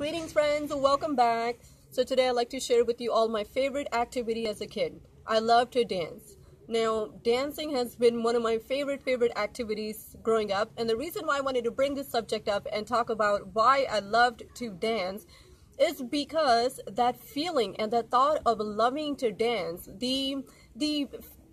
Greetings friends, welcome back. So today I'd like to share with you all my favorite activity as a kid. I love to dance. Now, dancing has been one of my favorite activities growing up, and the reason why I wanted to bring this subject up and talk about why I loved to dance is because that feeling and that thought of loving to dance, the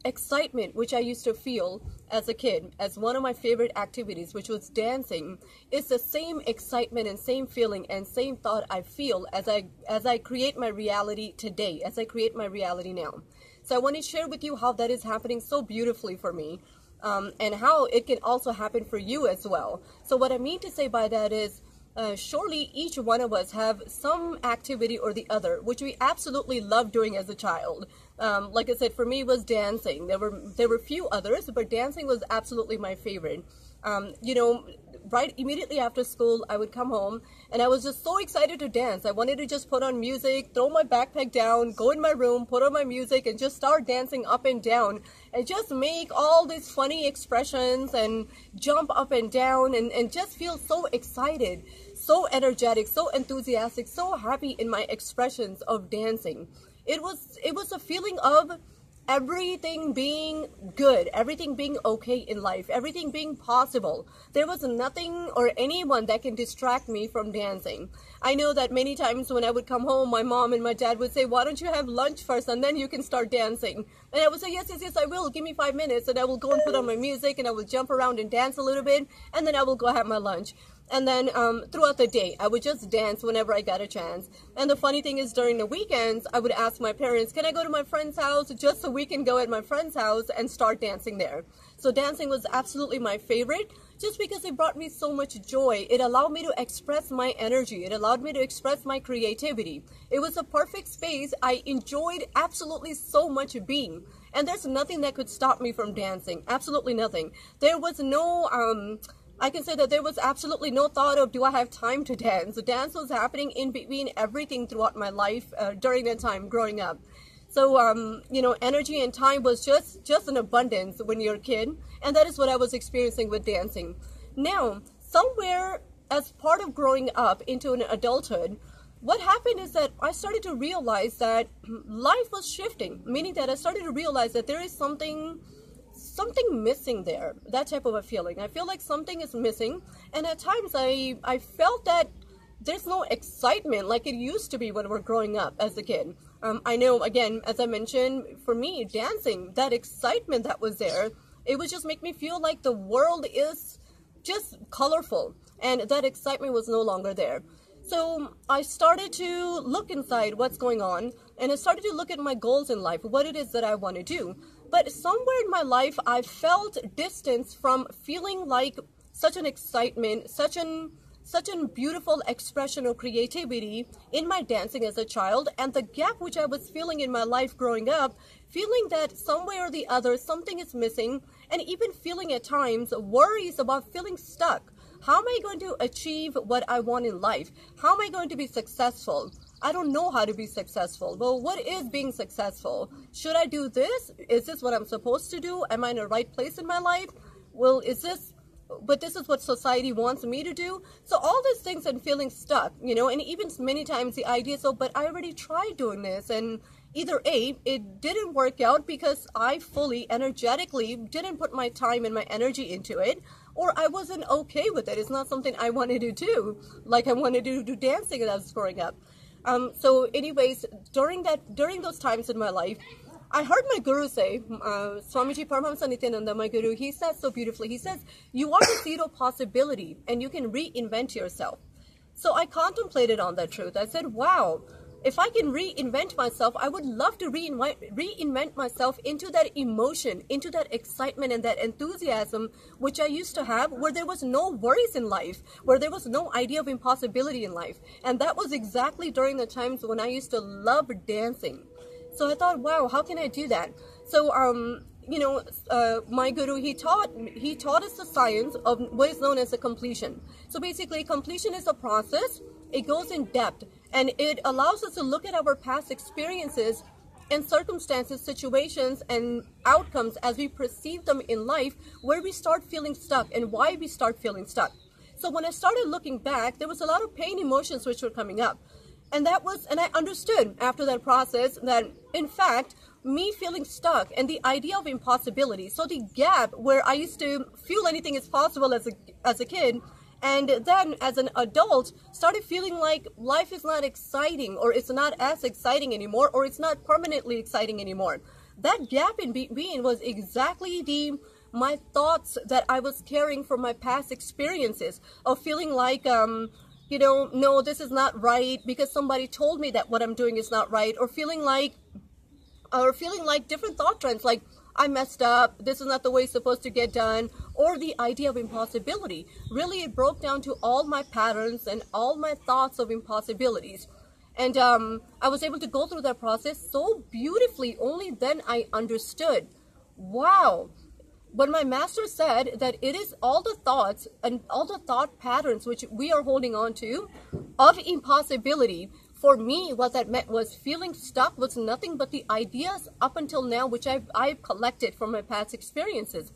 excitement which I used to feel as a kid as one of my favorite activities, which was dancing, is the same excitement and same feeling and same thought I feel as I create my reality today, as I create my reality now. So I want to share with you how that is happening so beautifully for me, and how it can also happen for you as well. So what I mean to say by that is, surely each one of us have some activity or the other which we absolutely loved doing as a child. Like I said, for me it was dancing. There were few others, but dancing was absolutely my favorite. Right immediately after school, I would come home and I was just so excited to dance. I wanted to just put on music, throw my backpack down, go in my room, put on my music and just start dancing up and down and just make all these funny expressions and jump up and down and just feel so excited, so energetic, so enthusiastic, so happy in my expressions of dancing. It was a feeling of everything being good, everything being okay in life, everything being possible. There was nothing or anyone that can distract me from dancing. I know that many times when I would come home, my mom and my dad would say, why don't you have lunch first and then you can start dancing? And I would say, yes, I will. Give me 5 minutes. And I will go and put on my music and I will jump around and dance a little bit. And then I will go have my lunch. And then throughout the day, I would just dance whenever I got a chance. And the funny thing is, during the weekends, I would ask my parents, can I go to my friend's house just so we can go at my friend's house and start dancing there? So dancing was absolutely my favorite, just because it brought me so much joy. It allowed me to express my energy. It allowed me to express my creativity. It was a perfect space I enjoyed absolutely so much being. And there's nothing that could stop me from dancing. Absolutely nothing. There was no... I can say that there was absolutely no thought of, do I have time to dance? The dance was happening in between everything throughout my life during that time growing up. So, energy and time was just an abundance when you're a kid. And that is what I was experiencing with dancing. Now, somewhere as part of growing up into an adulthood, what happened is that I started to realize that life was shifting, meaning that I started to realize that there is something missing there, that type of a feeling. I feel like something is missing, and at times I felt that there's no excitement like it used to be when we're growing up as a kid. I know, again, as I mentioned, for me, dancing, that excitement that was there, it would just make me feel like the world is just colorful, and that excitement was no longer there. So I started to look inside what's going on, and I started to look at my goals in life, what it is that I want to do. But somewhere in my life, I felt distance from feeling like such an excitement, such an beautiful expression of creativity in my dancing as a child, and the gap which I was feeling in my life growing up, feeling that somewhere or the other something is missing, and even feeling at times worries about feeling stuck. How am I going to achieve what I want in life? How am I going to be successful? I don't know how to be successful. Well, what is being successful? Should I do this? Is this what I'm supposed to do? Am I in the right place in my life? Well, this is what society wants me to do. So all these things and feeling stuck, and even many times the idea is, but I already tried doing this, and either A, it didn't work out because I fully, energetically didn't put my time and my energy into it, or I wasn't okay with it. It's not something I wanted to do, like I wanted to do dancing as I was growing up. So anyways, during those times in my life, I heard my guru say, Swamiji Parmahamsa Nithyananda, my guru, he says so beautifully, he says, you are the seed of possibility and you can reinvent yourself. So I contemplated on that truth. I said, wow, if I can reinvent myself, I would love to reinvent myself into that emotion, into that excitement and that enthusiasm which I used to have, where there was no worries in life, where there was no idea of impossibility in life. And that was exactly during the times when I used to love dancing. So I thought, wow, how can I do that? So, my guru, he taught us the science of what is known as a completion. So basically, completion is a process. It goes in depth, and it allows us to look at our past experiences and circumstances, situations, and outcomes as we perceive them in life, where we start feeling stuck and why we start feeling stuck. So when I started looking back, there was a lot of pain emotions which were coming up. And I understood after that process that, in fact, me feeling stuck and the idea of impossibility. So the gap where I used to feel anything is possible as a kid, and then as an adult started feeling like life is not exciting, or it's not as exciting anymore, or it's not permanently exciting anymore. That gap in between was exactly my thoughts that I was carrying from my past experiences of feeling like, no, this is not right because somebody told me that what I'm doing is not right, or feeling like different thought trends, like I messed up, this is not the way it's supposed to get done, or the idea of impossibility. Really, it broke down to all my patterns and all my thoughts of impossibilities. And I was able to go through that process so beautifully. Only then I understood, wow, when my master said that it is all the thoughts and all the thought patterns which we are holding on to of impossibility. For me, what that meant was feeling stuck was nothing but the ideas up until now which I've collected from my past experiences.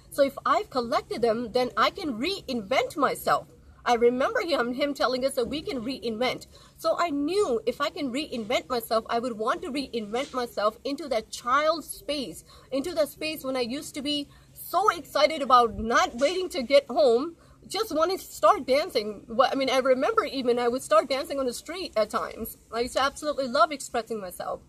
So if I've collected them, then I can reinvent myself. I remember him telling us that we can reinvent. So I knew if I can reinvent myself, I would want to reinvent myself into that child space, into that space when I used to be so excited about not waiting to get home, just wanting to start dancing. I mean, I remember even I would start dancing on the street at times. I used to absolutely love expressing myself.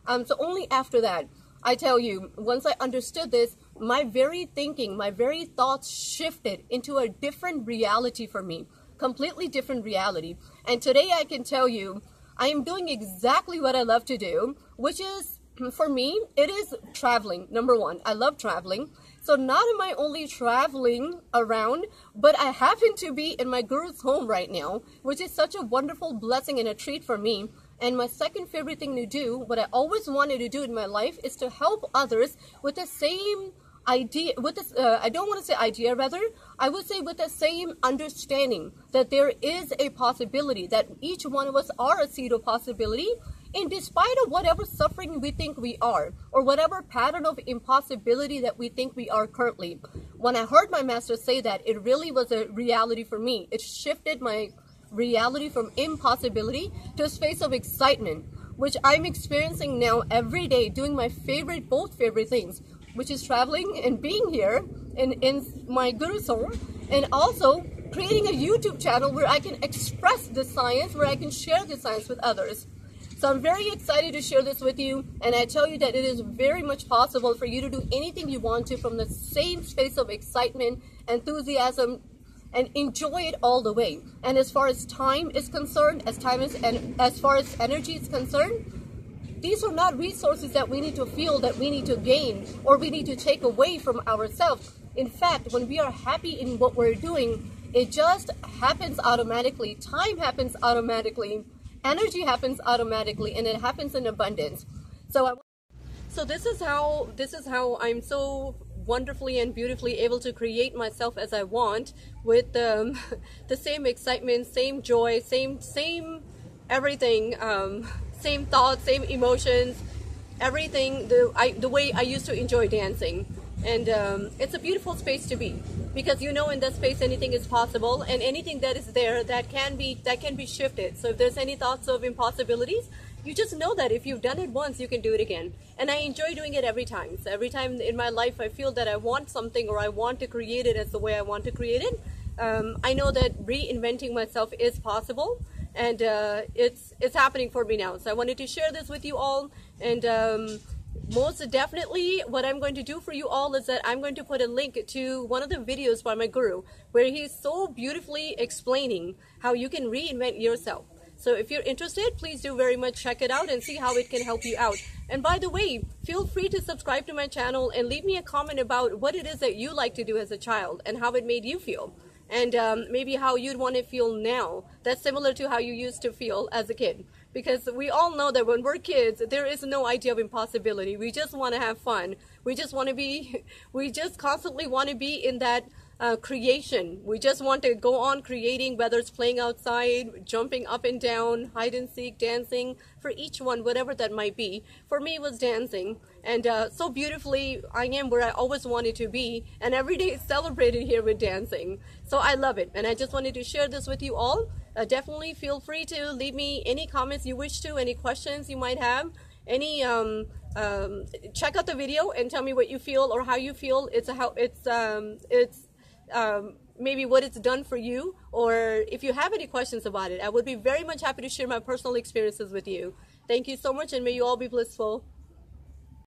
So only after that, I tell you, once I understood this, my very thinking, my very thoughts shifted into a different reality for me, completely different reality. And today I can tell you, I am doing exactly what I love to do, which is, for me, it is traveling. Number one, I love traveling. So not am I only traveling around, but I happen to be in my guru's home right now, which is such a wonderful blessing and a treat for me. And my second favorite thing to do, what I always wanted to do in my life, is to help others with the same idea, with this, I don't want to say idea, rather, I would say with the same understanding that there is a possibility, that each one of us are a seed of possibility, in despite of whatever suffering we think we are, or whatever pattern of impossibility that we think we are currently. When I heard my master say that, it really was a reality for me. It shifted my reality from impossibility to a space of excitement, which I'm experiencing now every day, doing my both favorite things, which is traveling and being here in my guru's home, and also creating a YouTube channel where I can express the science, where I can share the science with others. So I'm very excited to share this with you, and I tell you that it is very much possible for you to do anything you want to from the same space of excitement, enthusiasm, and enjoy it all the way. And as far as time is concerned, as far as energy is concerned, these are not resources that we need to feel, that we need to gain, or we need to take away from ourselves. In fact, when we are happy in what we're doing, it just happens automatically. Time happens automatically. Energy happens automatically, and it happens in abundance. So this is how I'm so wonderfully and beautifully able to create myself as I want, with the same excitement, same joy, same everything, same thoughts, same emotions, everything, the way I used to enjoy dancing. And it's a beautiful space to be, because in that space anything is possible, and anything that is there that can be shifted. So if there's any thoughts of impossibilities, you just know that if you've done it once, you can do it again. And I enjoy doing it every time. So every time in my life I feel that I want something, or I want to create it as the way I want to create it, I know that reinventing myself is possible, and it's happening for me now. So I wanted to share this with you all. And most definitely what I'm going to do for you all is that I'm going to put a link to one of the videos by my guru, where he's so beautifully explaining how you can reinvent yourself. So if you're interested, please do very much check it out and see how it can help you out. And by the way, feel free to subscribe to my channel and leave me a comment about what it is that you like to do as a child and how it made you feel. And maybe how you'd want to feel now. That's similar to how you used to feel as a kid. Because we all know that when we're kids, there is no idea of impossibility. We just want to have fun. We just constantly want to be in that creation. We just want to go on creating, whether it's playing outside, jumping up and down, hide and seek, dancing, for each one, whatever that might be. For me, it was dancing. And so beautifully, I am where I always wanted to be. And every day is celebrated here with dancing. So I love it. And I just wanted to share this with you all. Definitely feel free to leave me any comments you wish to, any questions you might have, any check out the video and tell me what you feel or how you feel. It's maybe what it's done for you, or if you have any questions about it. I would be very much happy to share my personal experiences with you. Thank you so much, and may you all be blissful.